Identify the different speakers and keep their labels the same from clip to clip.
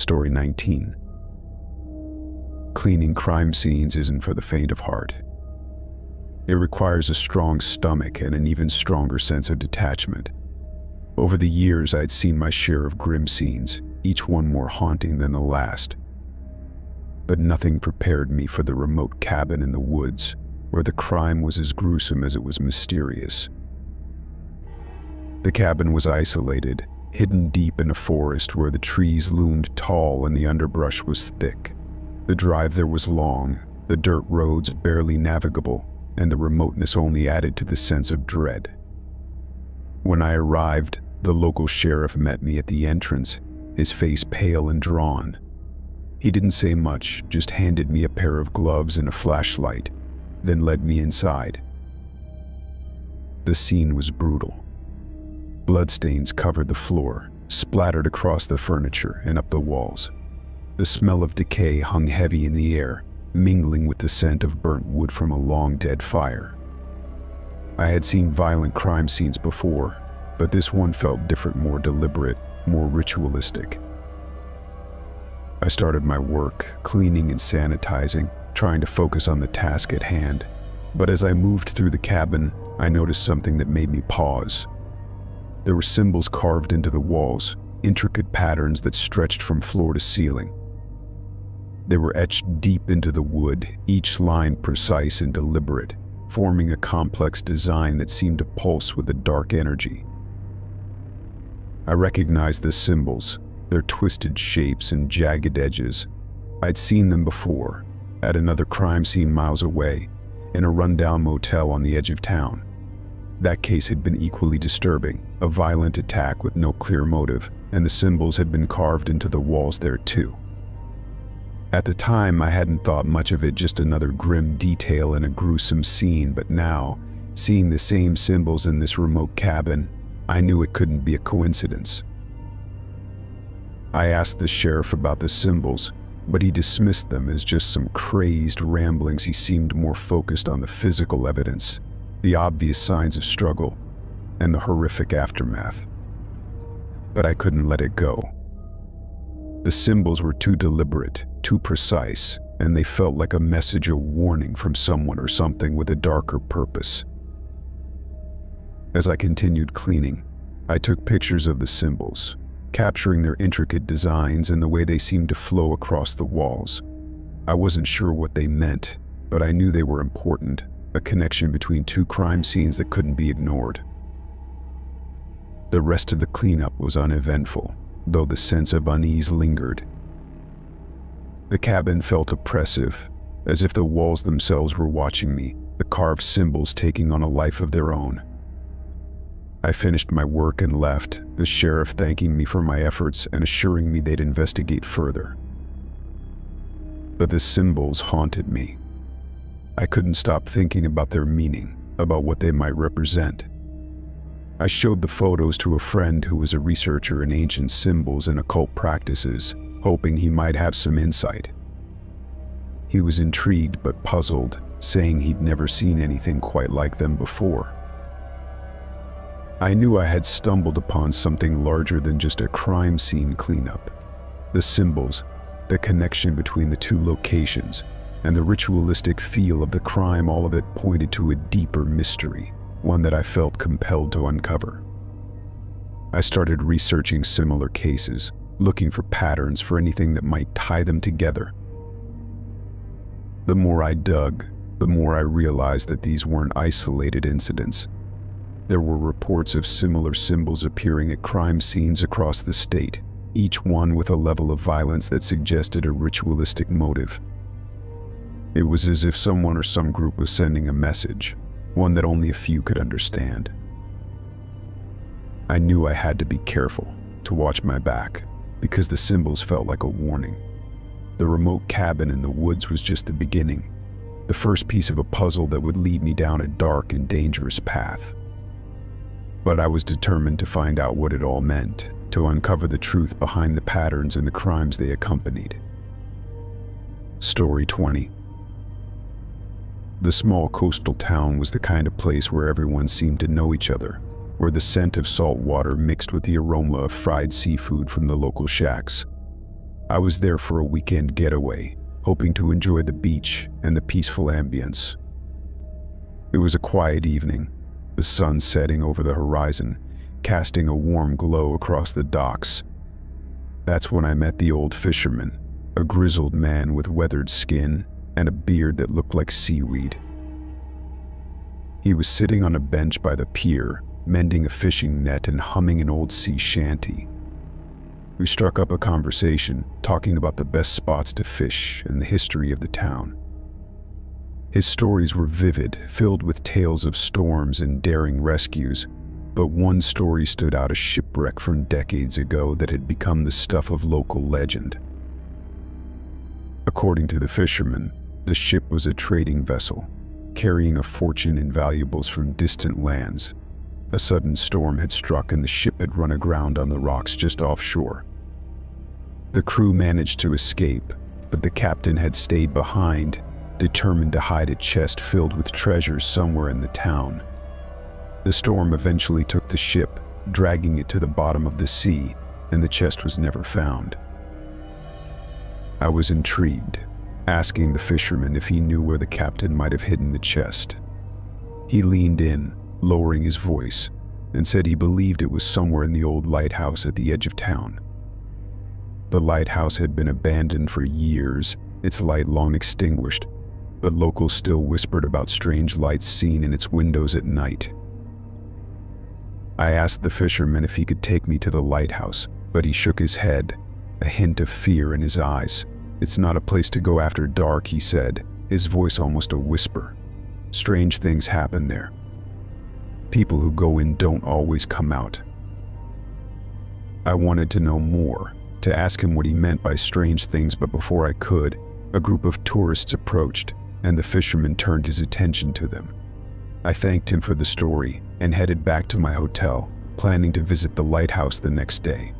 Speaker 1: Story 19. Cleaning crime scenes isn't for the faint of heart. It requires a strong stomach and an even stronger sense of detachment. Over the years, I'd seen my share of grim scenes, each one more haunting than the last. But nothing prepared me for the remote cabin in the woods, where the crime was as gruesome as it was mysterious. The cabin was isolated, hidden deep in a forest where the trees loomed tall and the underbrush was thick. The drive there was long, the dirt roads barely navigable, and the remoteness only added to the sense of dread. When I arrived, the local sheriff met me at the entrance, his face pale and drawn. He didn't say much, just handed me a pair of gloves and a flashlight, then led me inside. The scene was brutal. Bloodstains covered the floor, splattered across the furniture and up the walls. The smell of decay hung heavy in the air, mingling with the scent of burnt wood from a long-dead fire. I had seen violent crime scenes before, but this one felt different, more deliberate, more ritualistic. I started my work, cleaning and sanitizing, trying to focus on the task at hand. But as I moved through the cabin, I noticed something that made me pause. There were symbols carved into the walls, intricate patterns that stretched from floor to ceiling. They were etched deep into the wood, each line precise and deliberate, forming a complex design that seemed to pulse with a dark energy. I recognized the symbols, their twisted shapes and jagged edges. I'd seen them before, at another crime scene miles away, in a rundown motel on the edge of town. That case had been equally disturbing, a violent attack with no clear motive, and the symbols had been carved into the walls there too. At the time, I hadn't thought much of it, just another grim detail in a gruesome scene, but now, seeing the same symbols in this remote cabin, I knew it couldn't be a coincidence. I asked the sheriff about the symbols, but he dismissed them as just some crazed ramblings. He seemed more focused on the physical evidence, the obvious signs of struggle, and the horrific aftermath. But I couldn't let it go. The symbols were too deliberate, too precise, and they felt like a message, a warning from someone or something with a darker purpose. As I continued cleaning, I took pictures of the symbols, capturing their intricate designs and the way they seemed to flow across the walls. I wasn't sure what they meant, but I knew they were important, a connection between two crime scenes that couldn't be ignored. The rest of the cleanup was uneventful, though the sense of unease lingered. The cabin felt oppressive, as if the walls themselves were watching me, the carved symbols taking on a life of their own. I finished my work and left, the sheriff thanking me for my efforts and assuring me they'd investigate further. But the symbols haunted me. I couldn't stop thinking about their meaning, about what they might represent. I showed the photos to a friend who was a researcher in ancient symbols and occult practices, hoping he might have some insight. He was intrigued but puzzled, saying he'd never seen anything quite like them before. I knew I had stumbled upon something larger than just a crime scene cleanup. The symbols, the connection between the two locations, and the ritualistic feel of the crime, all of it pointed to a deeper mystery, one that I felt compelled to uncover. I started researching similar cases, looking for patterns, for anything that might tie them together. The more I dug, the more I realized that these weren't isolated incidents. There were reports of similar symbols appearing at crime scenes across the state, each one with a level of violence that suggested a ritualistic motive. It was as if someone or some group was sending a message, one that only a few could understand. I knew I had to be careful, to watch my back, because the symbols felt like a warning. The remote cabin in the woods was just the beginning, the first piece of a puzzle that would lead me down a dark and dangerous path. But I was determined to find out what it all meant, to uncover the truth behind the patterns and the crimes they accompanied. Story 20. The small coastal town was the kind of place where everyone seemed to know each other, where the scent of salt water mixed with the aroma of fried seafood from the local shacks. I was there for a weekend getaway, hoping to enjoy the beach and the peaceful ambience. It was a quiet evening, the sun setting over the horizon, casting a warm glow across the docks. That's when I met the old fisherman, a grizzled man with weathered skin and a beard that looked like seaweed. He was sitting on a bench by the pier, mending a fishing net and humming an old sea shanty. We struck up a conversation, talking about the best spots to fish and the history of the town. His stories were vivid, filled with tales of storms and daring rescues, but one story stood out: a shipwreck from decades ago that had become the stuff of local legend. According to the fisherman, the ship was a trading vessel, carrying a fortune in valuables from distant lands. A sudden storm had struck and the ship had run aground on the rocks just offshore. The crew managed to escape, but the captain had stayed behind, determined to hide a chest filled with treasures somewhere in the town. The storm eventually took the ship, dragging it to the bottom of the sea, and the chest was never found. I was intrigued, asking the fisherman if he knew where the captain might have hidden the chest. He leaned in, lowering his voice, and said he believed it was somewhere in the old lighthouse at the edge of town. The lighthouse had been abandoned for years, its light long extinguished, but locals still whispered about strange lights seen in its windows at night. I asked the fisherman if he could take me to the lighthouse, but he shook his head, a hint of fear in his eyes. "It's not a place to go after dark," he said, his voice almost a whisper. "Strange things happen there. People who go in don't always come out." I wanted to know more, to ask him what he meant by strange things, but before I could, a group of tourists approached, and the fisherman turned his attention to them. I thanked him for the story and headed back to my hotel, planning to visit the lighthouse the next day.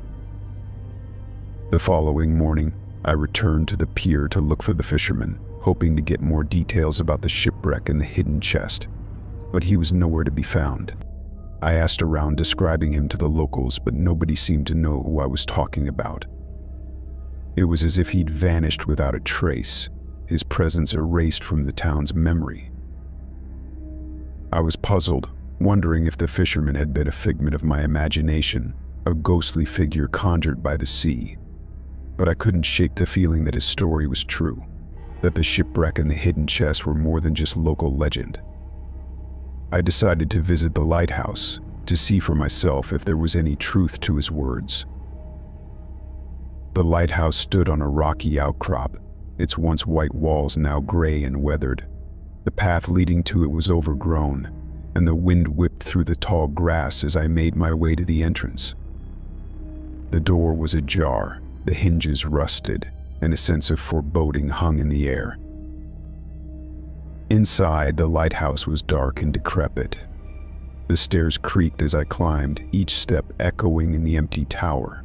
Speaker 1: The following morning, I returned to the pier to look for the fisherman, hoping to get more details about the shipwreck and the hidden chest, but he was nowhere to be found. I asked around, describing him to the locals, but nobody seemed to know who I was talking about. It was as if he'd vanished without a trace, his presence erased from the town's memory. I was puzzled, wondering if the fisherman had been a figment of my imagination, a ghostly figure conjured by the sea. But I couldn't shake the feeling that his story was true, that the shipwreck and the hidden chest were more than just local legend. I decided to visit the lighthouse, to see for myself if there was any truth to his words. The lighthouse stood on a rocky outcrop, its once white walls now gray and weathered. The path leading to it was overgrown, and the wind whipped through the tall grass as I made my way to the entrance. The door was ajar, the hinges rusted, and a sense of foreboding hung in the air. Inside, the lighthouse was dark and decrepit. The stairs creaked as I climbed, each step echoing in the empty tower.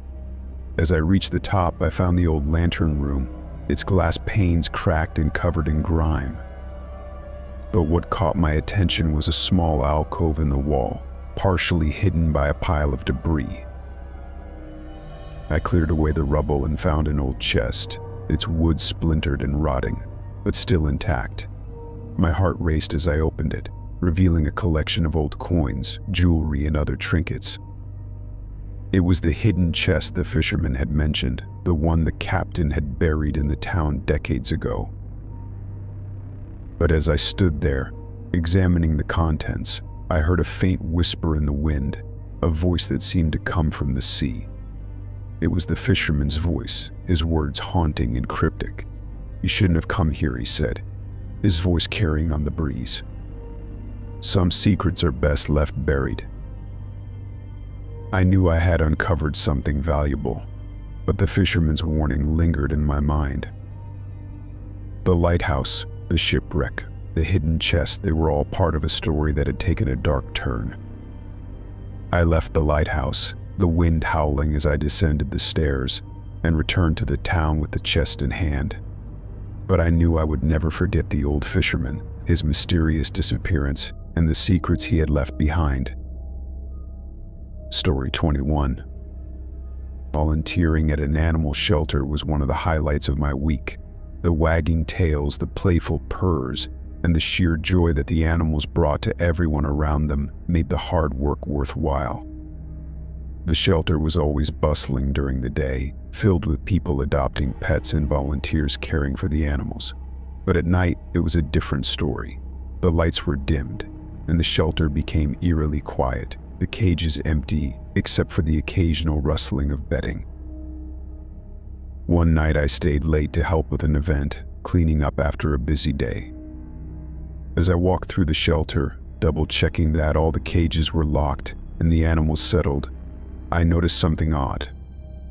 Speaker 1: As I reached the top, I found the old lantern room, its glass panes cracked and covered in grime. But what caught my attention was a small alcove in the wall, partially hidden by a pile of debris. I cleared away the rubble and found an old chest, its wood splintered and rotting, but still intact. My heart raced as I opened it, revealing a collection of old coins, jewelry, and other trinkets. It was the hidden chest the fisherman had mentioned, the one the captain had buried in the town decades ago. But as I stood there, examining the contents, I heard a faint whisper in the wind, a voice that seemed to come from the sea. It was the fisherman's voice, his words haunting and cryptic. "You shouldn't have come here," he said, his voice carrying on the breeze. "Some secrets are best left buried." I knew I had uncovered something valuable, but the fisherman's warning lingered in my mind. The lighthouse, the shipwreck, the hidden chest, they were all part of a story that had taken a dark turn. I left the lighthouse, the wind howling as I descended the stairs, and returned to the town with the chest in hand. But I knew I would never forget the old fisherman, his mysterious disappearance, and the secrets he had left behind. Story 21. Volunteering at an animal shelter was one of the highlights of my week. The wagging tails, the playful purrs, and the sheer joy that the animals brought to everyone around them made the hard work worthwhile. The shelter was always bustling during the day, filled with people adopting pets and volunteers caring for the animals. But at night, it was a different story. The lights were dimmed, and the shelter became eerily quiet, the cages empty except for the occasional rustling of bedding. One night I stayed late to help with an event, cleaning up after a busy day. As I walked through the shelter, double-checking that all the cages were locked and the animals settled, I noticed something odd.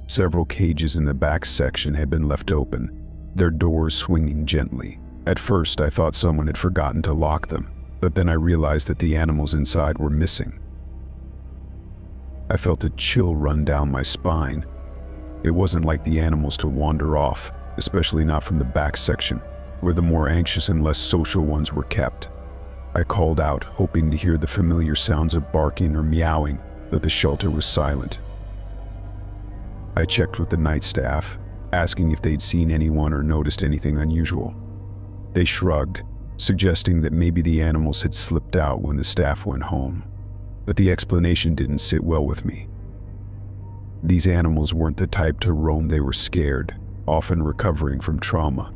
Speaker 1: Several cages in the back section had been left open, their doors swinging gently. At first, I thought someone had forgotten to lock them, but then I realized that the animals inside were missing. I felt a chill run down my spine. It wasn't like the animals to wander off, especially not from the back section, where the more anxious and less social ones were kept. I called out, hoping to hear the familiar sounds of barking or meowing, but the shelter was silent. I checked with the night staff, asking if they'd seen anyone or noticed anything unusual. They shrugged, suggesting that maybe the animals had slipped out when the staff went home. But the explanation didn't sit well with me. These animals weren't the type to roam. They were scared, often recovering from trauma.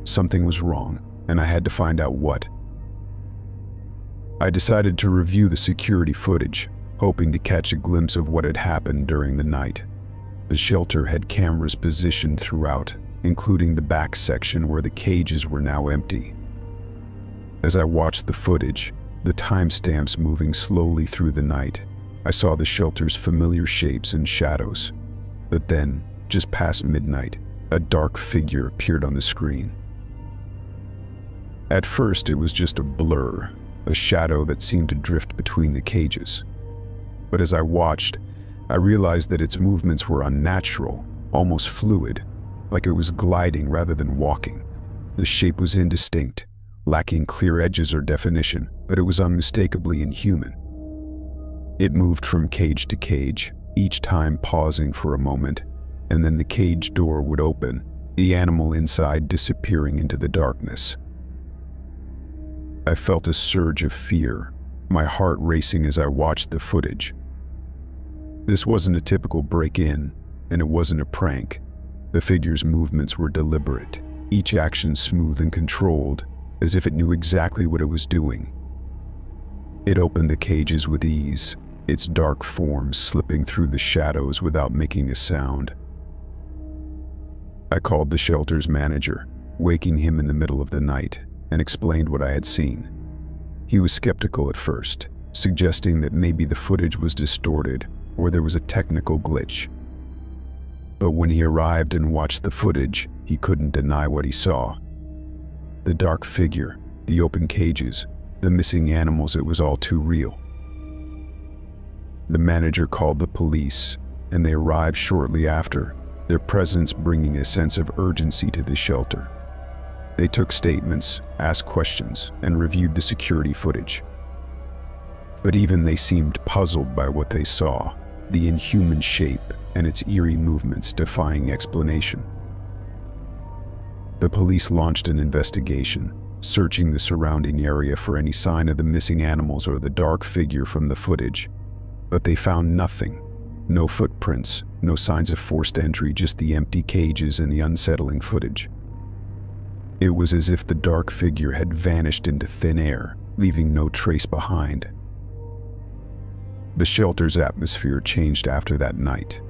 Speaker 1: Something was wrong, and I had to find out what. I decided to review the security footage, hoping to catch a glimpse of what had happened during the night. The shelter had cameras positioned throughout, including the back section where the cages were now empty. As I watched the footage, the timestamps moving slowly through the night, I saw the shelter's familiar shapes and shadows. But then, just past midnight, a dark figure appeared on the screen. At first, it was just a blur, a shadow that seemed to drift between the cages. But as I watched, I realized that its movements were unnatural, almost fluid, like it was gliding rather than walking. The shape was indistinct, lacking clear edges or definition, but it was unmistakably inhuman. It moved from cage to cage, each time pausing for a moment, and then the cage door would open, the animal inside disappearing into the darkness. I felt a surge of fear, my heart racing as I watched the footage. This wasn't a typical break-in, and it wasn't a prank. The figure's movements were deliberate, each action smooth and controlled, as if it knew exactly what it was doing. It opened the cages with ease, its dark form slipping through the shadows without making a sound. I called the shelter's manager, waking him in the middle of the night, and explained what I had seen. He was skeptical at first, suggesting that maybe the footage was distorted or there was a technical glitch. But when he arrived and watched the footage, he couldn't deny what he saw. The dark figure, the open cages, the missing animals, it was all too real. The manager called the police, and they arrived shortly after, their presence bringing a sense of urgency to the shelter. They took statements, asked questions, and reviewed the security footage. But even they seemed puzzled by what they saw, the inhuman shape and its eerie movements defying explanation. The police launched an investigation, searching the surrounding area for any sign of the missing animals or the dark figure from the footage. But they found nothing. No footprints, no signs of forced entry, just the empty cages and the unsettling footage. It was as if the dark figure had vanished into thin air, leaving no trace behind. The shelter's atmosphere changed after that night.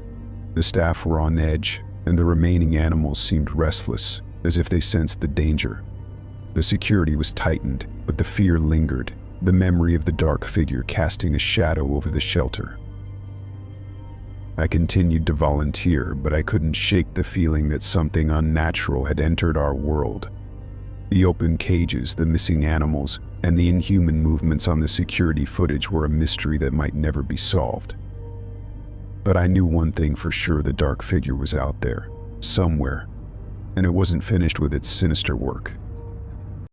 Speaker 1: The staff were on edge, and the remaining animals seemed restless, as if they sensed the danger. The security was tightened, but the fear lingered, the memory of the dark figure casting a shadow over the shelter. I continued to volunteer, but I couldn't shake the feeling that something unnatural had entered our world. The open cages, the missing animals, and the inhuman movements on the security footage were a mystery that might never be solved. But I knew one thing for sure: the dark figure was out there, somewhere, and it wasn't finished with its sinister work.